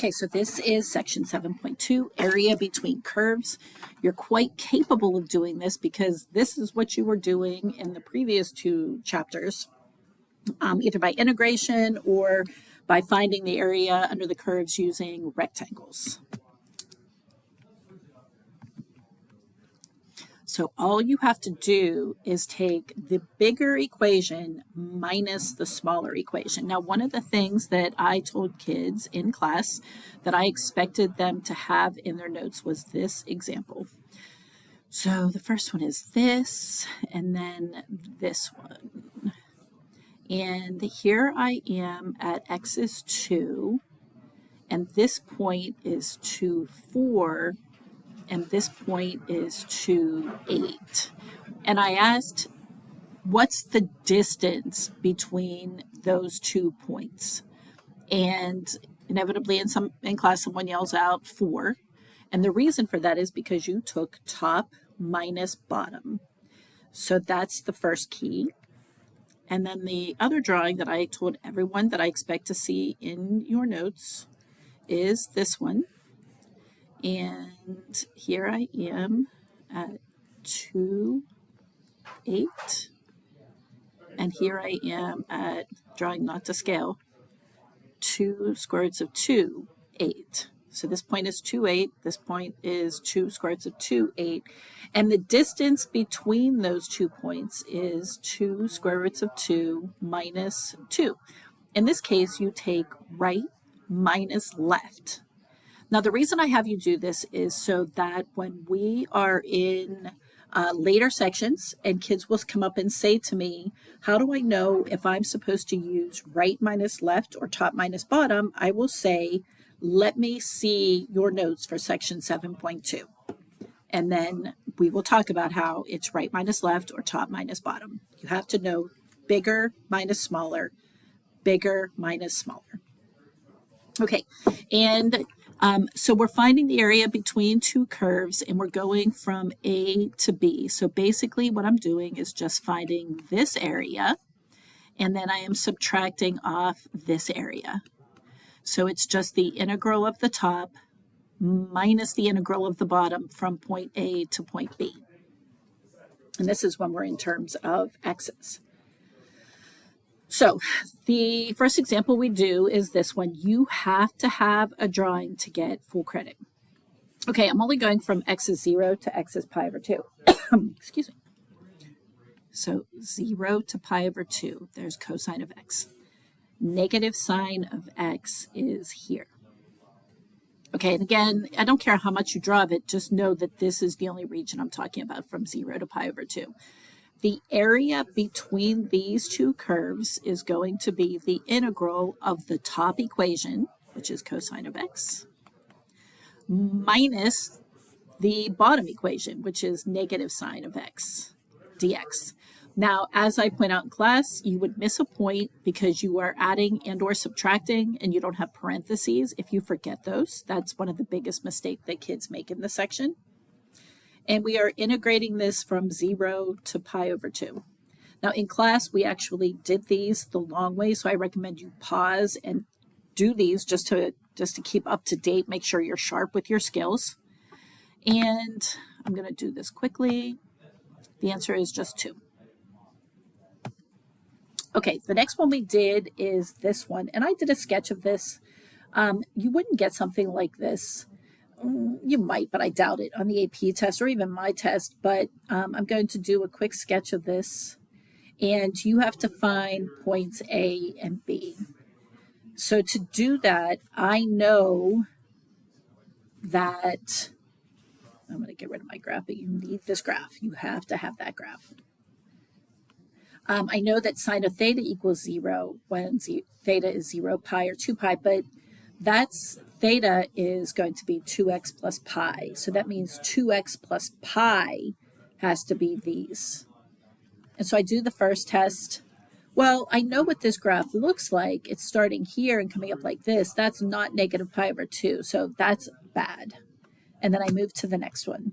Okay, so this is section 7.2, area between curves. You're quite capable of doing this because this is what you were doing in the previous two chapters, either by integration or by finding the area under the curves using rectangles. So all you have to do is take the bigger equation minus the smaller equation. Now, one of the things that I told kids in class that I expected them to have in their notes was this example. So the first one is this, and then this one. And here I am at x is 2, and this point is 2, 4, and this point is 2, 8. And I asked, what's the distance between those 2 points? And inevitably in class, someone yells out 4. And the reason for that is because you took top minus bottom. So that's the first key. And then the other drawing that I told everyone that I expect to see in your notes is this one. And here I am at 2, 8. And here I am at, drawing not to scale, 2 square roots of 2, 8. So this point is 2, 8. This point is 2 square roots of 2, 8. And the distance between those 2 points is 2 square roots of 2 minus 2. In this case, you take right minus left. Now, the reason I have you do this is so that when we are in later sections and kids will come up and say to me, how do I know if I'm supposed to use right minus left or top minus bottom? I will say, let me see your notes for section 7.2. And then we will talk about how it's right minus left or top minus bottom. You have to know bigger minus smaller, bigger minus smaller. Okay, and so we're finding the area between two curves and we're going from A to B. So basically what I'm doing is just finding this area and then I am subtracting off this area. So it's just the integral of the top minus the integral of the bottom from point A to point B. And this is when we're in terms of x's. So the first example we do is this one. You have to have a drawing to get full credit. Okay, I'm only going from x is 0 to x is pi over 2. Excuse me. So 0 to pi over 2, there's cosine of x. Negative sine of x is here. Okay, and again, I don't care how much you draw of it, just know that this is the only region I'm talking about from 0 to pi over 2. The area between these two curves is going to be the integral of the top equation, which is cosine of x, minus the bottom equation, which is negative sine of x dx. Now, as I point out in class, you would miss a point because you are adding and or subtracting and you don't have parentheses. If you forget those, that's one of the biggest mistakes that kids make in this section. And we are integrating this from 0 to pi over 2. Now in class, we actually did these the long way, so I recommend you pause and do these just to keep up to date, make sure you're sharp with your skills. And I'm going to do this quickly. The answer is just 2. Okay, the next one we did is this one, and I did a sketch of this. You wouldn't get something like this. You might, but I doubt it on the AP test or even my test, but I'm going to do a quick sketch of this and you have to find points A and B. So to do that, I know that, I'm going to get rid of my graph, but you need this graph. You have to have that graph. I know that sine of theta equals 0 when theta is 0 pi or 2 pi, but that's theta is going to be 2x plus pi. So that means 2x plus pi has to be these. And so I do the first test. Well, I know what this graph looks like. It's starting here and coming up like this. That's not negative pi over 2. So that's bad. And then I move to the next one.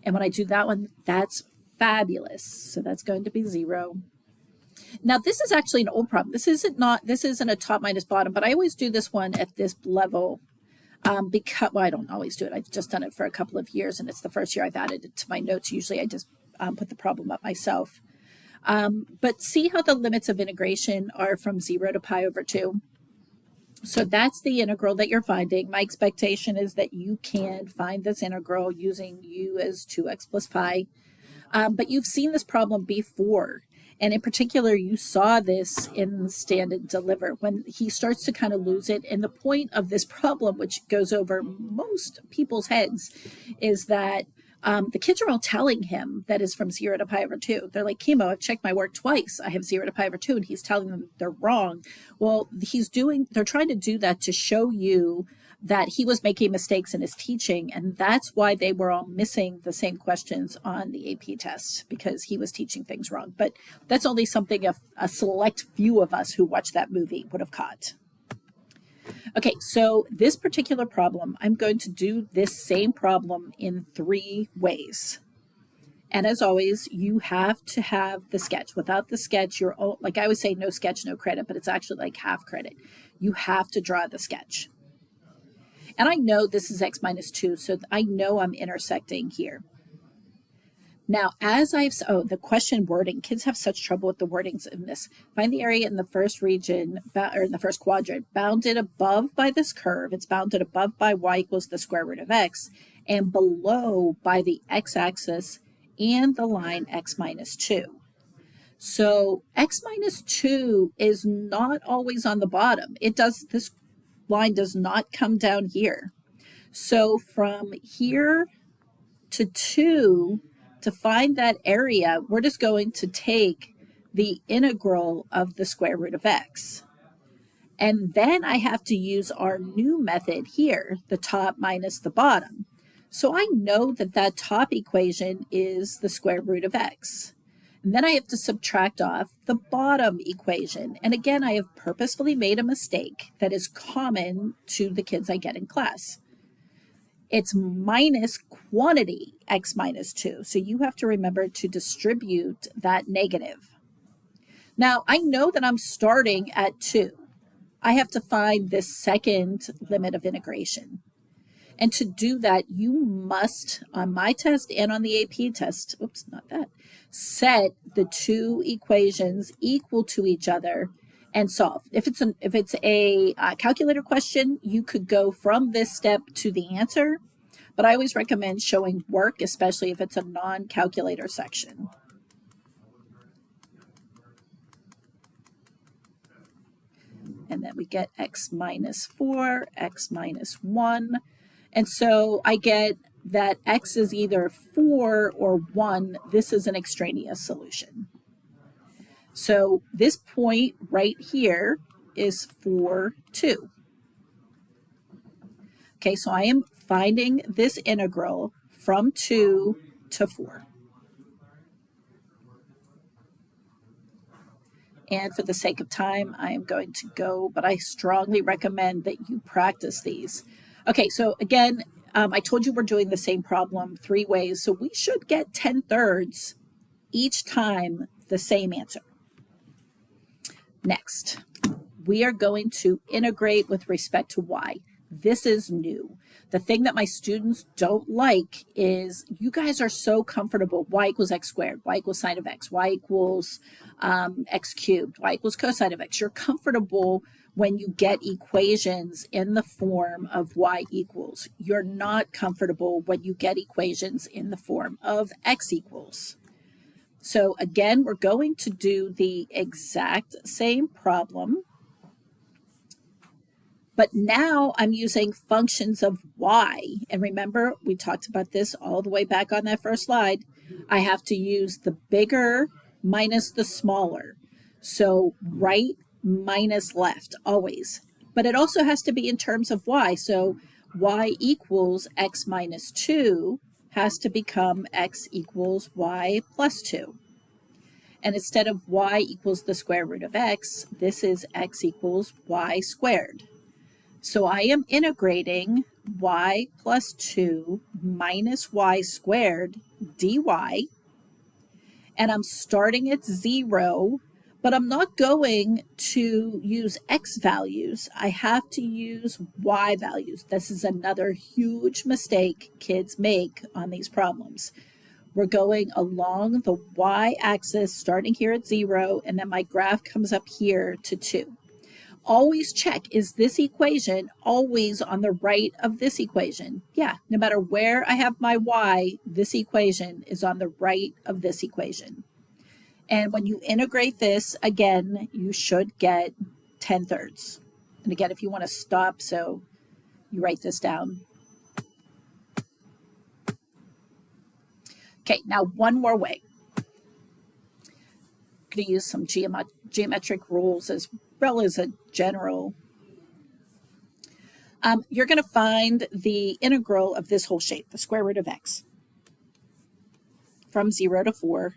And when I do that one, that's fabulous. So that's going to be 0. Now, this is actually an old problem. This isn't a top minus bottom, but I always do this one at this level because, well, I don't always do it. I've just done it for a couple of years, and it's the first year I've added it to my notes. Usually I just put the problem up myself. But see how the limits of integration are from 0 to pi over 2? So that's the integral that you're finding. My expectation is that you can find this integral using u as 2x plus pi. But you've seen this problem before. And in particular, you saw this in Stand and Deliver when he starts to kind of lose it. And the point of this problem, which goes over most people's heads, is that the kids are all telling him that is from 0 to pi over 2. They're like, Chemo, I've checked my work twice. I have 0 to pi over 2. And he's telling them they're wrong. Well, they're trying to do that to show you that he was making mistakes in his teaching. And that's why they were all missing the same questions on the AP test, because he was teaching things wrong. But that's only something a select few of us who watched that movie would have caught. Okay, so this particular problem, I'm going to do this same problem in 3 ways. And as always, you have to have the sketch. Without the sketch, like I would say, no sketch, no credit, but it's actually like half credit. You have to draw the sketch. And I know this is x minus 2, so I know I'm intersecting here. Now, the question wording, kids have such trouble with the wordings in this. Find the area in the first region, or in the first quadrant, bounded above by this curve. It's bounded above by y equals the square root of x, and below by the x-axis and the line x minus 2. So x minus 2 is not always on the bottom. This line does not come down here. So from here to 2, to find that area, we're just going to take the integral of the square root of x. And then I have to use our new method here, the top minus the bottom. So I know that that top equation is the square root of x. And then I have to subtract off the bottom equation. And again, I have purposefully made a mistake that is common to the kids I get in class. It's minus quantity x minus 2. So you have to remember to distribute that negative. Now, I know that I'm starting at 2. I have to find this second limit of integration. And to do that, you must, on my test and on the AP test, set the 2 equations equal to each other and solve. If it's a calculator question, you could go from this step to the answer, but I always recommend showing work, especially if it's a non-calculator section. And then we get x minus 4, x minus 1. And so I get that x is either 4 or 1. This is an extraneous solution. So this point right here is 4, 2. Okay, so I am finding this integral from 2 to 4. And for the sake of time, I am going to go, but I strongly recommend that you practice these. Okay, so again, I told you we're doing the same problem 3 ways, so we should get 10/3 each time the same answer. Next, we are going to integrate with respect to y. This is new. The thing that my students don't like is you guys are so comfortable, y equals x squared, y equals sine of x, y equals x cubed, y equals cosine of x. You're comfortable when you get equations in the form of y equals. You're not comfortable when you get equations in the form of x equals. So again, we're going to do the exact same problem, but now I'm using functions of y. And remember, we talked about this all the way back on that first slide. I have to use the bigger minus the smaller. So right minus left, always. But it also has to be in terms of y. So y equals x minus 2 has to become x equals y plus 2. And instead of y equals the square root of x, this is x equals y squared. So I am integrating y plus 2 minus y squared dy, and I'm starting at 0, But I'm not going to use X values. I have to use Y values. This is another huge mistake kids make on these problems. We're going along the y-axis, starting here at 0, and then my graph comes up here to 2. Always check, is this equation always on the right of this equation? Yeah, no matter where I have my y, this equation is on the right of this equation. And when you integrate this, again, you should get 10/3. And again, if you want to stop, so you write this down. Okay, now one more way. I'm going to use some geometric rules as well as a general. You're going to find the integral of this whole shape, the square root of x, from 0 to 4.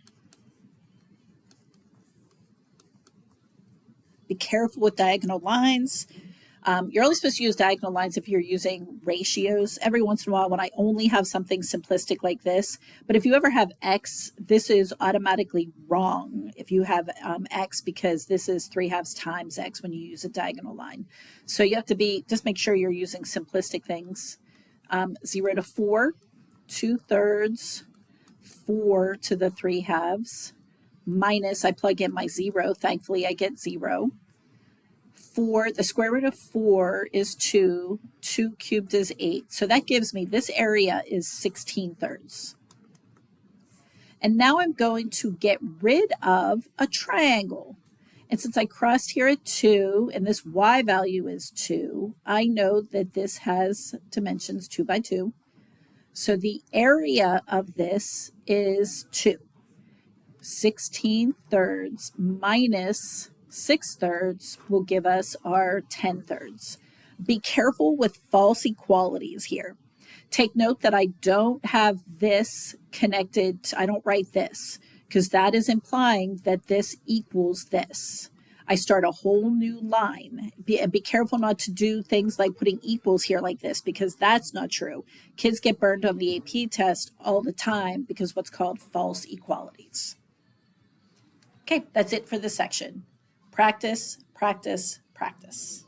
Be careful with diagonal lines. You're only supposed to use diagonal lines if you're using ratios every once in a while when I only have something simplistic like this. But if you ever have x, this is automatically wrong if you have x, because this is 3/2 times x when you use a diagonal line. So you have to just make sure you're using simplistic things. 0 to 4, 2/3, 4 to the 3/2, minus, I plug in my 0, thankfully I get 0. 4, the square root of 4 is 2, 2 cubed is 8. So that gives me, this area is 16/3. And now I'm going to get rid of a triangle. And since I crossed here at 2, and this y value is 2, I know that this has dimensions 2 by 2. So the area of this is 2. 16/3 minus 6/3 will give us our 10/3. Be careful with false equalities here. Take note that I don't have this connected, I don't write this, because that is implying that this equals this. I start a whole new line. Be careful not to do things like putting equals here like this, because that's not true. Kids get burned on the AP test all the time because what's called false equalities. Okay, that's it for this section. Practice, practice, practice.